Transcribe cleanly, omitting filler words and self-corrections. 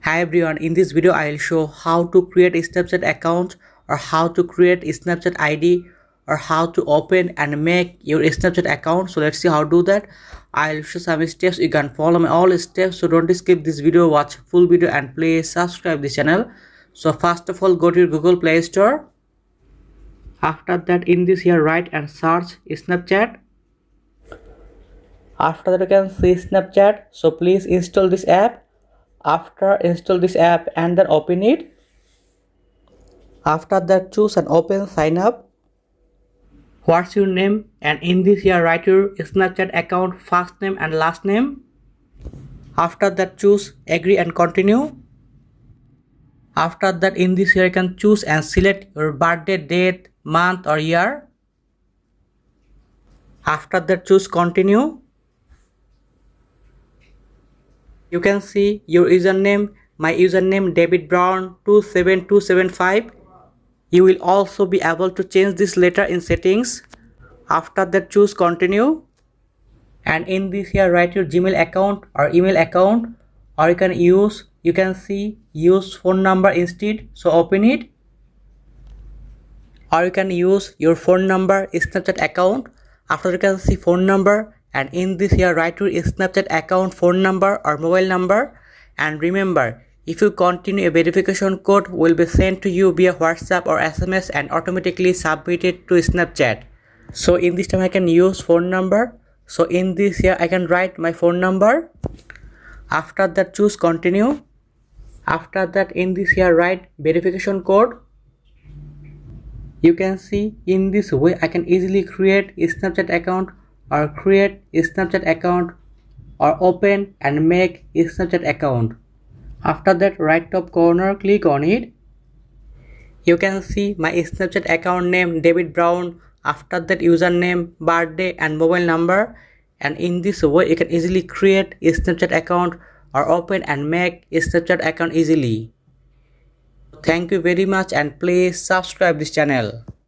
Hi everyone, in this video I will show how to create a Snapchat account or how to create a Snapchat ID or how to open and make your Snapchat account. So let's see how to do that. I'll show some steps. You can follow my all steps, so don't skip this video, watch full video and please subscribe this channel. So first of all, go to your Google Play Store. After that, in this here write and search Snapchat. After that, you can see Snapchat, so please install this app. After install this app and then open it. After that, choose and open sign up. What's your name? And in this here write your Snapchat account first name and last name. After that, choose agree and continue. After that, in this here you can choose and select your birthday date, month or year. After that, choose continue. You can see your username. My username David Brown 27275. You will also be able to change this later in settings. After that, choose continue. And in this here write your Gmail account or email account, or you can see use phone number instead, so open it. Or you can use your phone number Snapchat account. After you can see phone number, and in this here write your Snapchat account phone number or mobile number. And remember, if you continue, a verification code will be sent to you via WhatsApp or SMS and automatically submitted to Snapchat. So in this time I can use phone number. So in this here I can write my phone number. After that, choose continue. After that, in this here write verification code. You can see in this way I can easily create a Snapchat account or create a Snapchat account or open and make a Snapchat account. After that, right top corner, click on it. You can see my Snapchat account name David Brown. After that, username, birthday and mobile number. And in this way you can easily create a Snapchat account or open and make a Snapchat account easily. Thank you very much and please subscribe this channel.